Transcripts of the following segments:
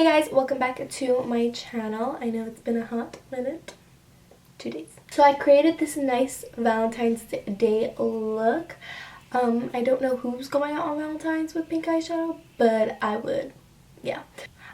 Hey guys, welcome back to my channel. I know it's been a hot minute, 2 days. So I created this nice Valentine's Day look. I don't know who's going out on Valentine's with pink eyeshadow, but I would, yeah.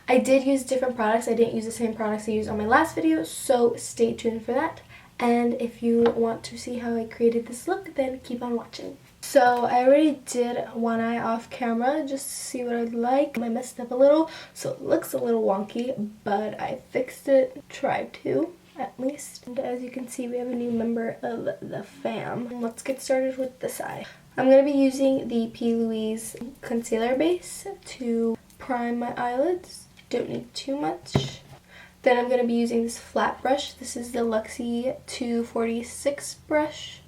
I did use different products. I didn't use the same products I used on my last video, so stay tuned for that. And if you want to see how I created this look, then keep on watching. So I already did one eye off camera just to see what I'd like. I messed up a little, so it looks a little wonky, but I fixed it, tried to at least. And as you can see, we have a new member of the fam. Let's get started with this eye. I'm going to be using the P. Louise concealer base to prime my eyelids. Don't need too much. Then I'm going to be using this flat brush. This is the Luxie 246 brush.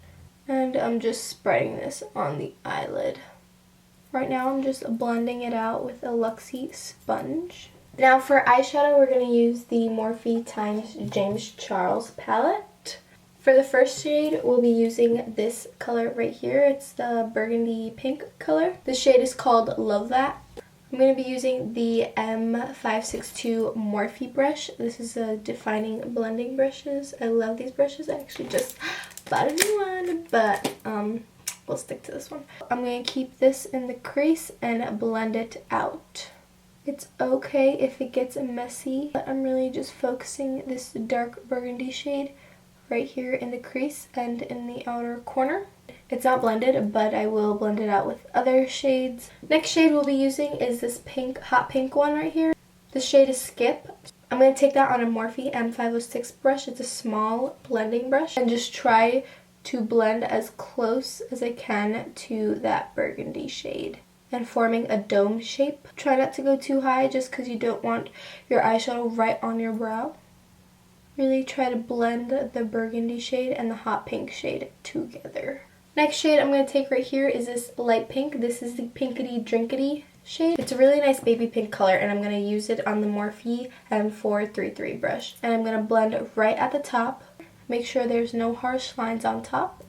And I'm just spreading this on the eyelid. Right now I'm just blending it out with a Luxie sponge. Now for eyeshadow, we're going to use the Morphe x James Charles palette. For the first shade, we'll be using this color right here. It's the burgundy pink color. The shade is called Love That. I'm going to be using the M562 Morphe brush. This is a defining blending brushes. I love these brushes. I actually just bought a new one, but we'll stick to this one. I'm going to keep this in the crease and blend it out. It's okay if it gets messy, but I'm really just focusing this dark burgundy shade right here in the crease and in the outer corner. It's not blended, but I will blend it out with other shades. Next shade we'll be using is this pink, hot pink one right here. The shade is Skip. I'm going to take that on a Morphe M506 brush. It's a small blending brush. And just try to blend as close as I can to that burgundy shade. And forming a dome shape. Try not to go too high just because you don't want your eyeshadow right on your brow. Really try to blend the burgundy shade and the hot pink shade together. Next shade I'm going to take right here is this light pink. This is the Pinkity Drinkity shade. It's a really nice baby pink color, and I'm going to use it on the Morphe M433 brush. And I'm going to blend right at the top. Make sure there's no harsh lines on top.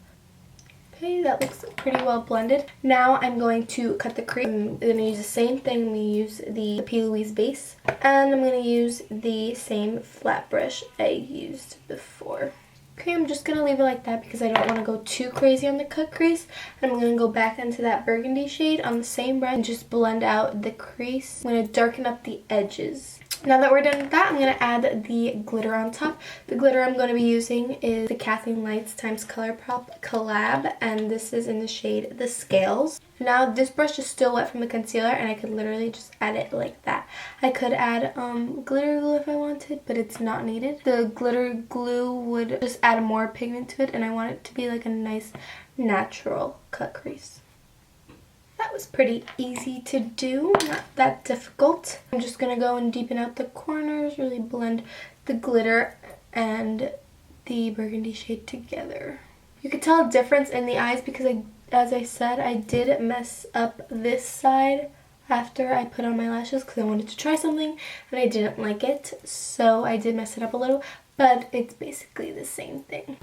Okay, that looks pretty well blended. Now I'm going to cut the crease. I'm going to use the same thing. I'm going to use the P. Louise base. And I'm going to use the same flat brush I used before. Okay, I'm just going to leave it like that because I don't want to go too crazy on the cut crease. And I'm going to go back into that burgundy shade on the same brush and just blend out the crease. I'm going to darken up the edges. Now that we're done with that, I'm going to add the glitter on top. The glitter I'm going to be using is the Kathleen Lights x Colourpop collab, and this is in the shade The Scales. Now this brush is still wet from the concealer, and I could literally just add it like that. I could add glitter glue if I wanted, but it's not needed. The glitter glue would just add more pigment to it, and I want it to be like a nice natural cut crease. That was pretty easy to do, not that difficult. I'm just going to go and deepen out the corners, really blend the glitter and the burgundy shade together. You could tell a difference in the eyes because, as I said, I did mess up this side after I put on my lashes because I wanted to try something and I didn't like it. So I did mess it up a little, but it's basically the same thing.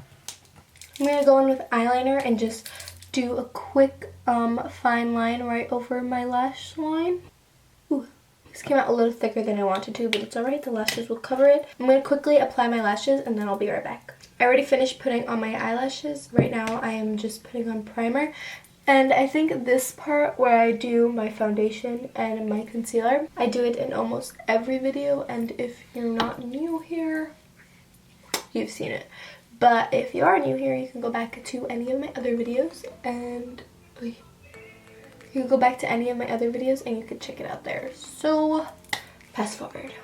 I'm going to go in with eyeliner and just do a quick fine line right over my lash line. Ooh, this came out a little thicker than I wanted to, but it's alright, the lashes will cover it. I'm going to quickly apply my lashes and then I'll be right back. I already finished putting on my eyelashes. Right now I am just putting on primer. And I think this part where I do my foundation and my concealer, I do it in almost every video, and if you're not new here, you've seen it. But if you are new here, you can go back to any of my other videos and you can check it out there. So, fast forward.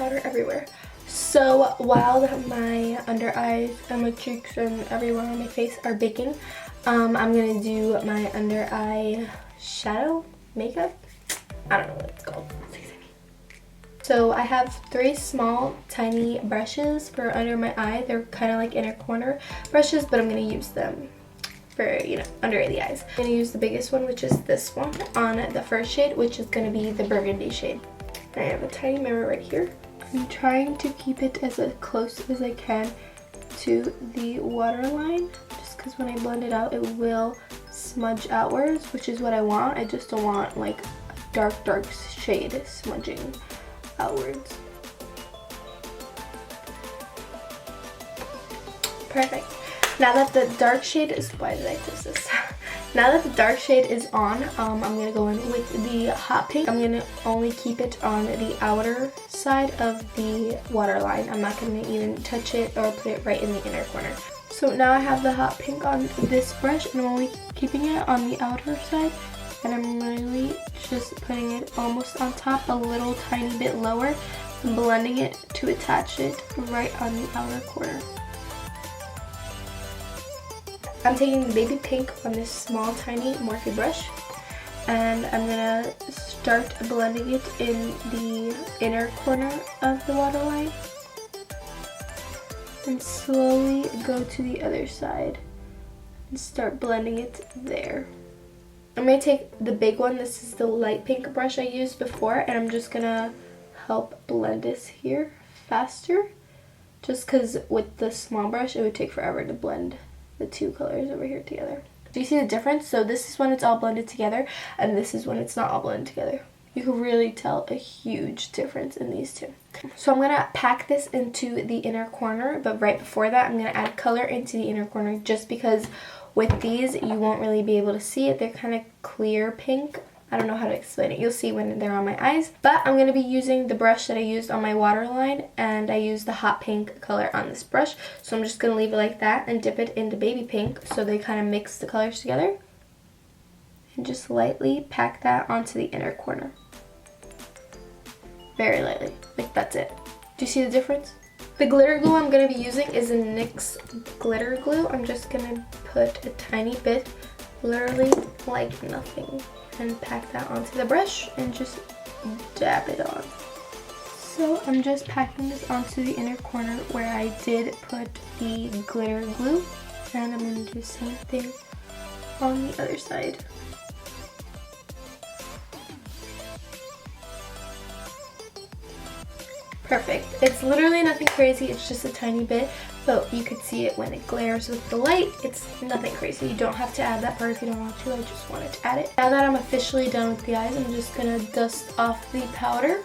powder everywhere. So while my under eyes and my cheeks and everywhere on my face are baking, I'm gonna do my under eye shadow makeup. I don't know what it's called. So I have 3 small tiny brushes for under my eye. They're kind of like inner corner brushes, but I'm gonna use them for, you know, under the eyes. I'm gonna use the biggest one, which is this one, on the first shade, which is gonna be the burgundy shade. I have a tiny mirror right here. I'm trying to keep it as close as I can to the waterline, just because when I blend it out, it will smudge outwards, which is what I want. I just don't want like a dark shade smudging outwards. Perfect. Now that the dark shade is, why did I close this? Now that the dark shade is on, I'm gonna go in with the hot pink. I'm gonna only keep it on the outer side of the waterline. I'm not gonna even touch it or put it right in the inner corner. So now I have the hot pink on this brush, and I'm only keeping it on the outer side. And I'm really just putting it almost on top, a little tiny bit lower, and blending it to attach it right on the outer corner. I'm taking the baby pink on this small tiny Morphe brush, and I'm gonna start blending it in the inner corner of the waterline and slowly go to the other side and start blending it there. I'm going to take the big one. This is the light pink brush I used before, and I'm just going to help blend this here faster, just because with the small brush it would take forever to blend the 2 colors over here together. Do you see the difference? So this is when it's all blended together, and this is when it's not all blended together. You can really tell a huge difference in these two. So I'm going to pack this into the inner corner, but right before that I'm going to add color into the inner corner, just because with these, you won't really be able to see it. They're kind of clear pink. I don't know how to explain it. You'll see when they're on my eyes. But I'm going to be using the brush that I used on my waterline, and I used the hot pink color on this brush. So I'm just going to leave it like that and dip it into baby pink so they kind of mix the colors together. And just lightly pack that onto the inner corner. Very lightly. Like, that's it. Do you see the difference? The glitter glue I'm going to be using is a NYX glitter glue. I'm just going to put a tiny bit, literally like nothing, and pack that onto the brush and just dab it on. So I'm just packing this onto the inner corner where I did put the glitter glue, and I'm going to do the same thing on the other side. Perfect. It's literally nothing crazy, it's just a tiny bit, but you could see it when it glares with the light. It's nothing crazy. You don't have to add that part if you don't want to. I just wanted to add it. Now that I'm officially done with the eyes, I'm just gonna dust off the powder.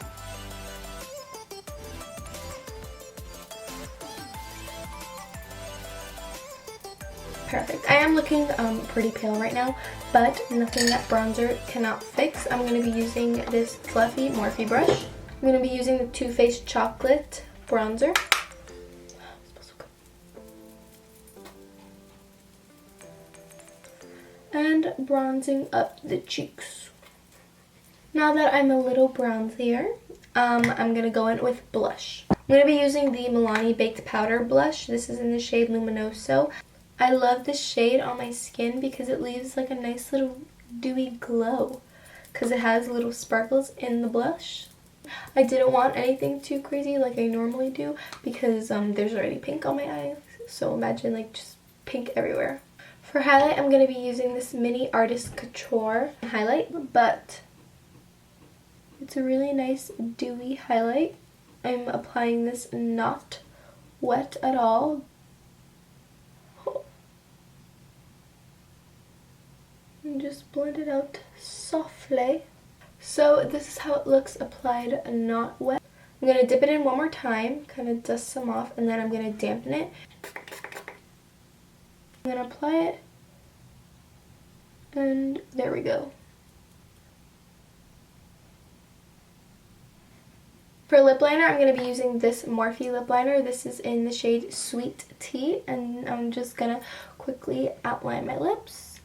Perfect. I am looking pretty pale right now, but nothing that bronzer cannot fix. I'm going to be using this fluffy Morphe brush. I'm going to be using the Too Faced Chocolate bronzer. And bronzing up the cheeks. Now that I'm a little bronzier, I'm going to go in with blush. I'm going to be using the Milani Baked Powder blush. This is in the shade Luminoso. I love this shade on my skin because it leaves like a nice little dewy glow because it has little sparkles in the blush. I didn't want anything too crazy like I normally do because there's already pink on my eyes, so imagine like just pink everywhere. For highlight, I'm going to be using this Mini Artist Couture highlight, but it's a really nice dewy highlight. I'm applying this not wet at all. And just blend it out softly. So this is how it looks applied not wet. I'm going to dip it in one more time, kind of dust some off, and then I'm going to dampen it. I'm going to apply it, and there we go. For lip liner, I'm going to be using this Morphe lip liner. This is in the shade Sweet Tea, and I'm just going to quickly outline my lips.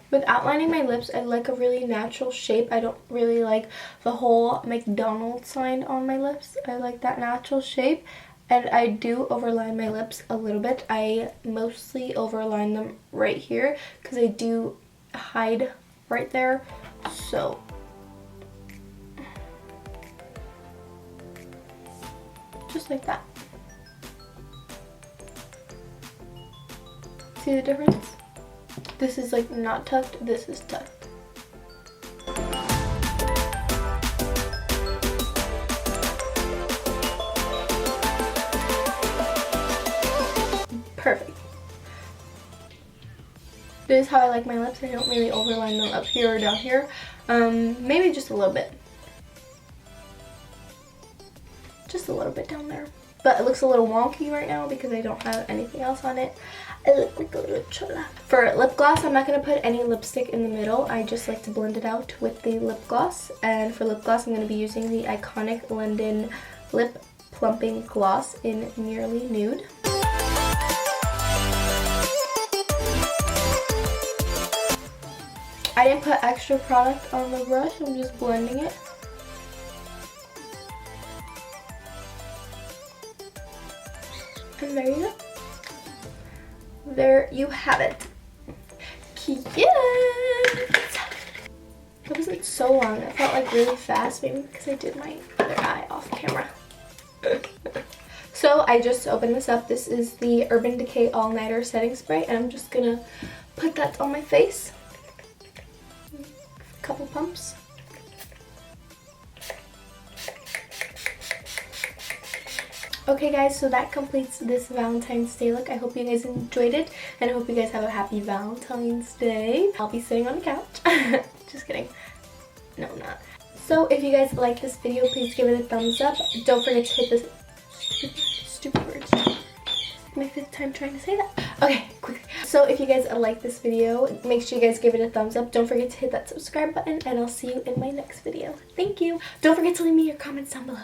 With outlining my lips, I like a really natural shape. I don't really like the whole McDonald's sign on my lips. I like that natural shape. And I do overline my lips a little bit. I mostly overline them right here because I do hide right there. So just like that. See the difference? This is like not tucked, this is tucked. Perfect. This is how I like my lips. I don't really overline them up here or down here. Maybe just a little bit. Just a little bit down there. But it looks a little wonky right now because I don't have anything else on it. I look like a little chola. For lip gloss, I'm not going to put any lipstick in the middle. I just like to blend it out with the lip gloss. And for lip gloss, I'm going to be using the iconic London Lip Plumping Gloss in Nearly Nude. I didn't put extra product on the brush. I'm just blending it. And there you go. There you have it. Cute! That wasn't so long. It felt like really fast, maybe because I did my other eye off camera. So I just opened this up. This is the Urban Decay All Nighter Setting Spray, and I'm just gonna put that on my face. A couple pumps. Okay guys, so that completes this Valentine's Day look. I hope you guys enjoyed it, and I hope you guys have a happy Valentine's Day. I'll be sitting on the couch. Just kidding. No, I'm not. So if you guys like this video, please give it a thumbs up. Don't forget to hit this stupid words. My 5th time trying to say that. Okay, quick. So if you guys like this video, make sure you guys give it a thumbs up. Don't forget to hit that subscribe button, and I'll see you in my next video. Thank you. Don't forget to leave me your comments down below.